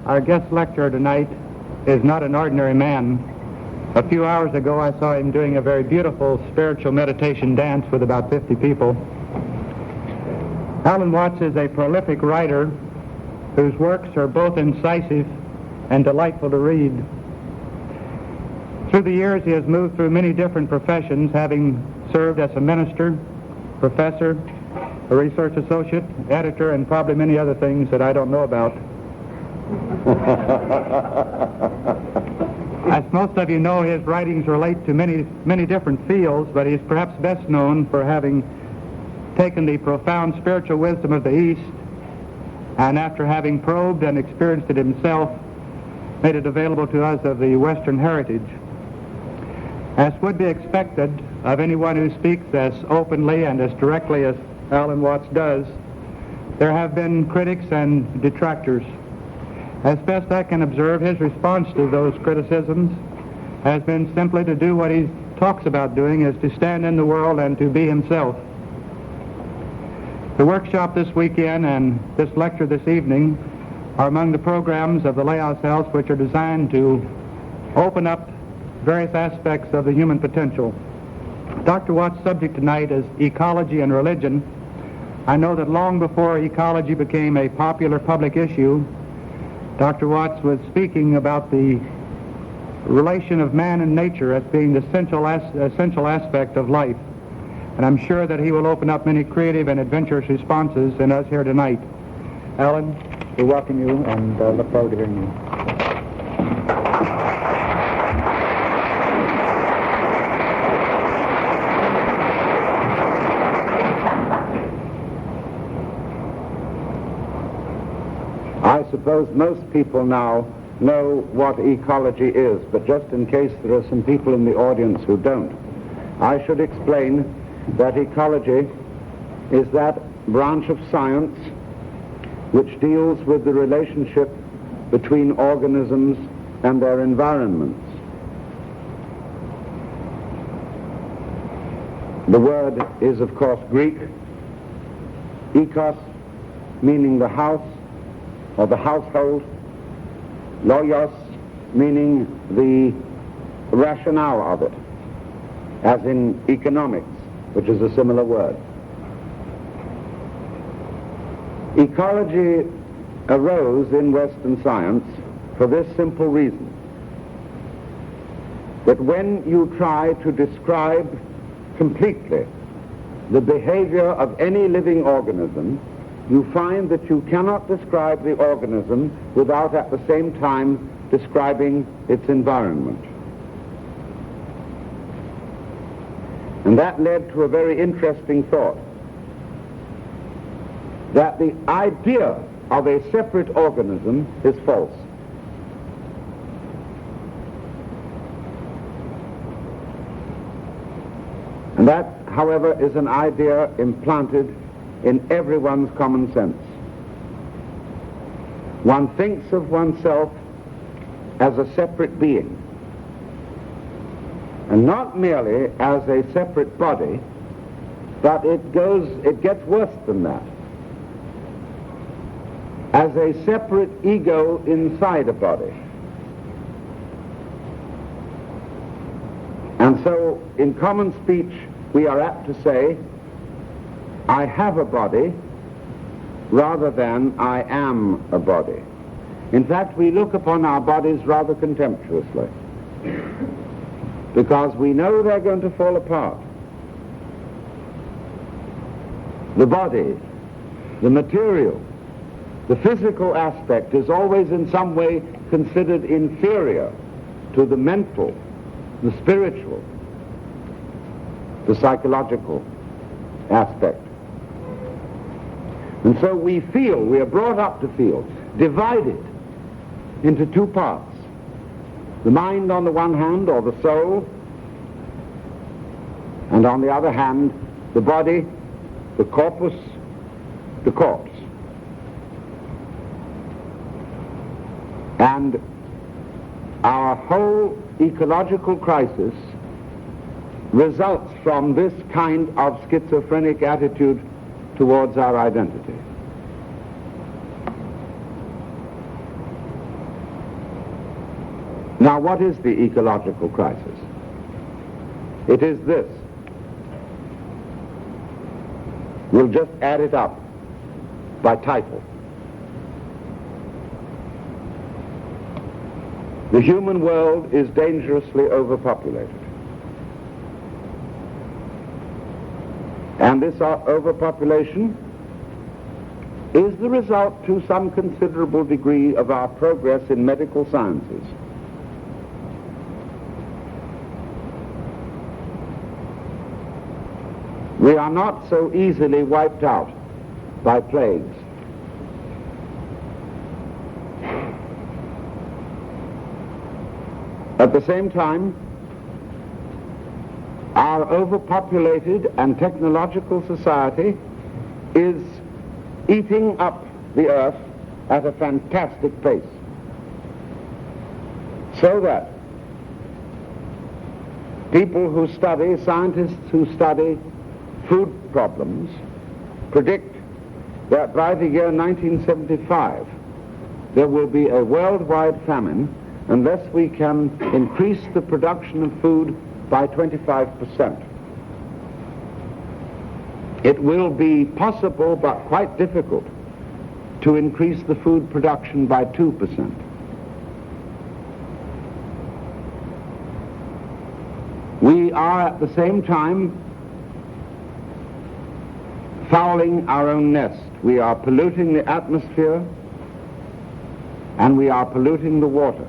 Our guest lecturer tonight is not an ordinary man. A few hours ago, I saw him doing a very beautiful spiritual meditation dance with about 50 people. Alan Watts is a prolific writer whose works are both incisive and delightful to read. Through the years, he has moved through many different professions, having served as a minister, professor, a research associate, editor, and probably many other things that I don't know about. As most of you know, his writings relate to many different fields, but he is perhaps best known for having taken the profound spiritual wisdom of the East and, after having probed and experienced it himself, made it available to us of the Western heritage. As would be expected of anyone who speaks as openly and as directly as Alan Watts does, there have been critics and detractors. As best I can observe, his response to those criticisms has been simply to do what he talks about doing, is to stand in the world and to be himself. The workshop this weekend and this lecture this evening are among the programs of the Layhouse House which are designed to open up various aspects of the human potential. Dr. Watts' subject tonight is ecology and religion. I know that long before ecology became a popular public issue, Dr. Watts was speaking about the relation of man and nature as being the essential aspect of life. And I'm sure that he will open up many creative and adventurous responses in us here tonight. Alan, we welcome you and look forward to hearing you. I suppose most people now know what ecology is, but just in case there are some people in the audience who don't, I should explain that ecology is that branch of science which deals with the relationship between organisms and their environments. The word is, of course, Greek, ekos, meaning the house or the household, loios, meaning the rationale of it, as in economics, which is a similar word. Ecology arose in Western science for this simple reason, that when you try to describe completely the behavior of any living organism, you find that you cannot describe the organism without at the same time describing its environment. And that led to a very interesting thought, that the idea of a separate organism is false. And that, however, is an idea implanted in everyone's common sense. One thinks of oneself as a separate being, and not merely as a separate body, but it gets worse than that. As a separate ego inside a body. And so, in common speech, we are apt to say, I have a body, rather than I am a body. In fact, we look upon our bodies rather contemptuously, because we know they're going to fall apart. The body, the material, the physical aspect is always in some way considered inferior to the mental, the spiritual, the psychological aspect. And so we are brought up to feel, divided into two parts. The mind on the one hand, or the soul, and on the other hand, the body, the corpus, the corpse. And our whole ecological crisis results from this kind of schizophrenic attitude towards our identity. Now, what is the ecological crisis? It is this. We'll just add it up by title. The human world is dangerously overpopulated. And this overpopulation is the result, to some considerable degree, of our progress in medical sciences. We are not so easily wiped out by plagues. At the same time, our overpopulated and technological society is eating up the earth at a fantastic pace, so that people who study, scientists who study food problems, predict that by the year 1975 there will be a worldwide famine unless we can increase the production of food by 25%. It will be possible, but quite difficult, to increase the food production by 2%. We are at the same time fouling our own nest. We are polluting the atmosphere, and we are polluting the water.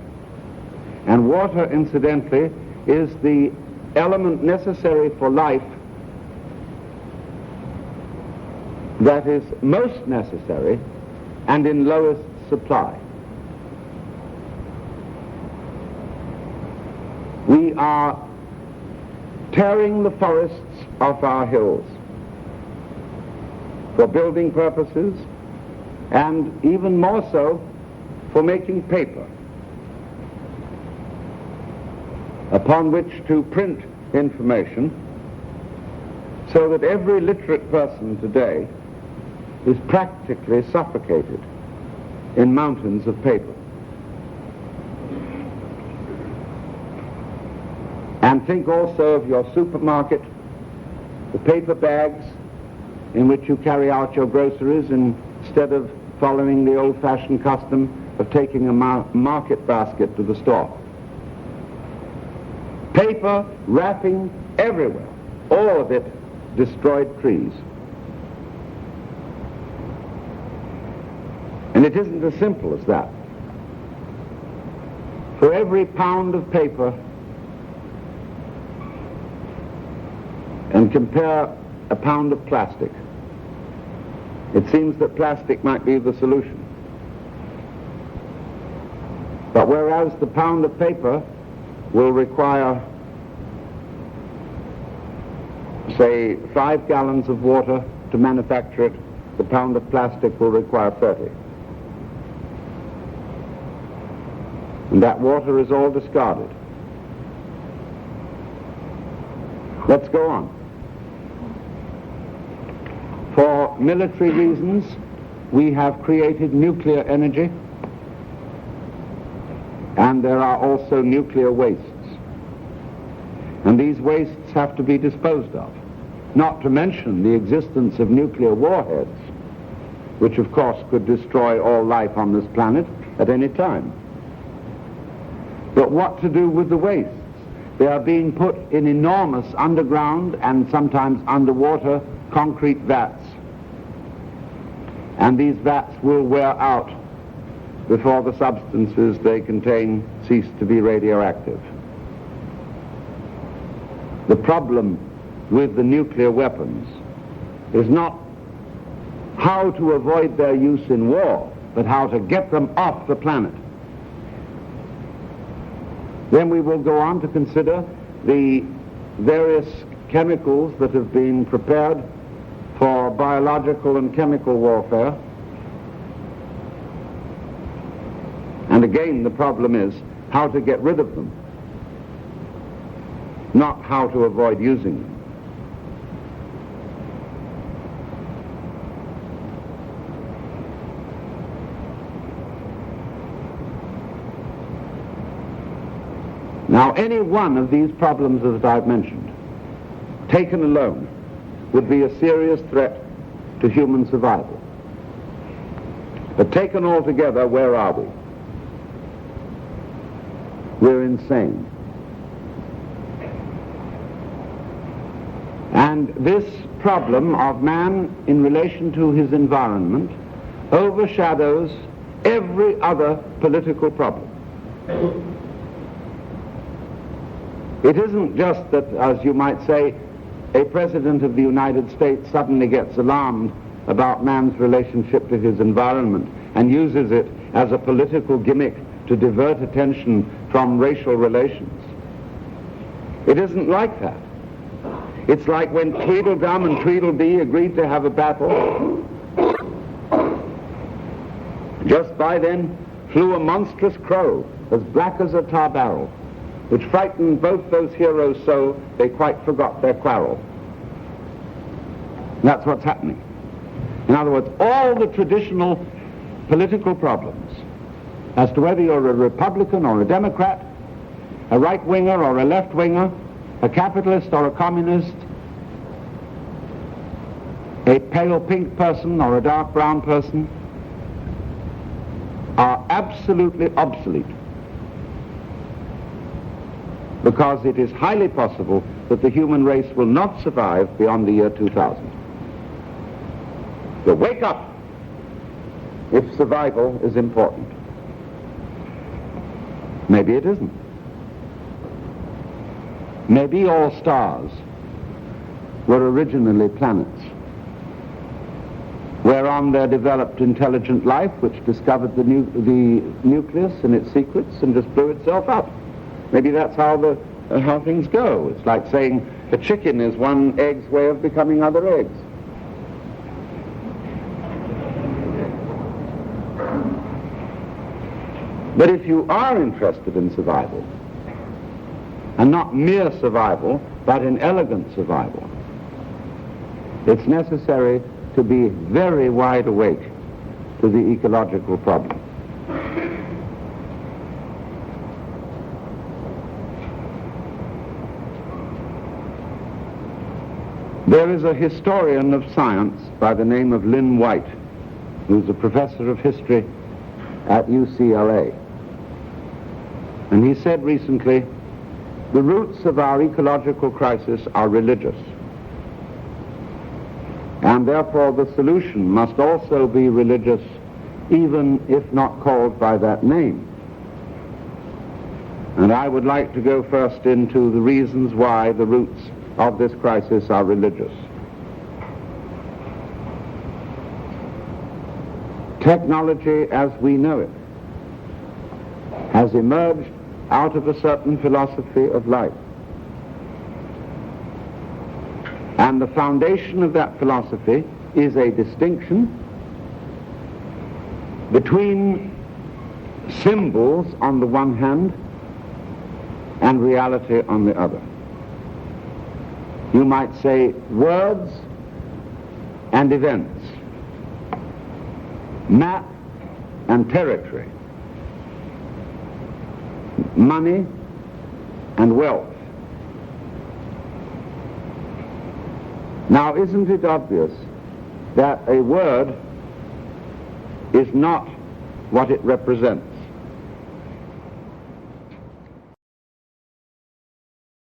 And water, incidentally, is the element necessary for life that is most necessary and in lowest supply. We are tearing the forests off our hills for building purposes, and even more so for making paper upon which to print information, so that every literate person today is practically suffocated in mountains of paper. And think also of your supermarket, the paper bags in which you carry out your groceries instead of following the old-fashioned custom of taking a market basket to the store. Paper wrapping everywhere, all of it destroyed trees. And it isn't as simple as that. For every pound of paper, and compare a pound of plastic, it seems that plastic might be the solution. But whereas the pound of paper will require, say, 5 gallons of water to manufacture it, the pound of plastic will require 30. And that water is all discarded. Let's go on. For military reasons, we have created nuclear energy, and there are also nuclear wastes. And these wastes have to be disposed of, not to mention the existence of nuclear warheads, which of course could destroy all life on this planet at any time. But what to do with the wastes? They are being put in enormous underground and sometimes underwater concrete vats. And these vats will wear out before the substances they contain cease to be radioactive. The problem with the nuclear weapons is not how to avoid their use in war, but how to get them off the planet. Then we will go on to consider the various chemicals that have been prepared for biological and chemical warfare. And again, the problem is how to get rid of them, not how to avoid using them. Now, any one of these problems that I've mentioned, taken alone, would be a serious threat to human survival. But taken all together, where are we? We're insane. And this problem of man in relation to his environment overshadows every other political problem. It isn't just that, as you might say, a president of the United States suddenly gets alarmed about man's relationship to his environment and uses it as a political gimmick to divert attention from racial relations. It isn't like that. It's like when Tweedledum and Tweedledee agreed to have a battle. Just by then flew a monstrous crow, as black as a tar barrel, which frightened both those heroes so they quite forgot their quarrel. That's what's happening. In other words, all the traditional political problems, as to whether you're a Republican or a Democrat, a right-winger or a left-winger, a capitalist or a communist, a pale pink person or a dark brown person, are absolutely obsolete, because it is highly possible that the human race will not survive beyond the year 2000. So wake up if survival is important. Maybe it isn't. Maybe all stars were originally planets, whereon there developed intelligent life which discovered the nucleus and its secrets and just blew itself up. Maybe that's how things go. It's like saying a chicken is one egg's way of becoming other eggs. But if you are interested in survival, and not mere survival, but in elegant survival, it's necessary to be very wide awake to the ecological problem. There is a historian of science by the name of Lynn White, who's a professor of history at UCLA. And he said recently, the roots of our ecological crisis are religious. And therefore the solution must also be religious, even if not called by that name. And I would like to go first into the reasons why the roots of this crisis are religious. Technology as we know it has emerged out of a certain philosophy of life. And the foundation of that philosophy is a distinction between symbols on the one hand and reality on the other. You might say words and events, map and territory, money and wealth. Now, isn't it obvious that a word is not what it represents?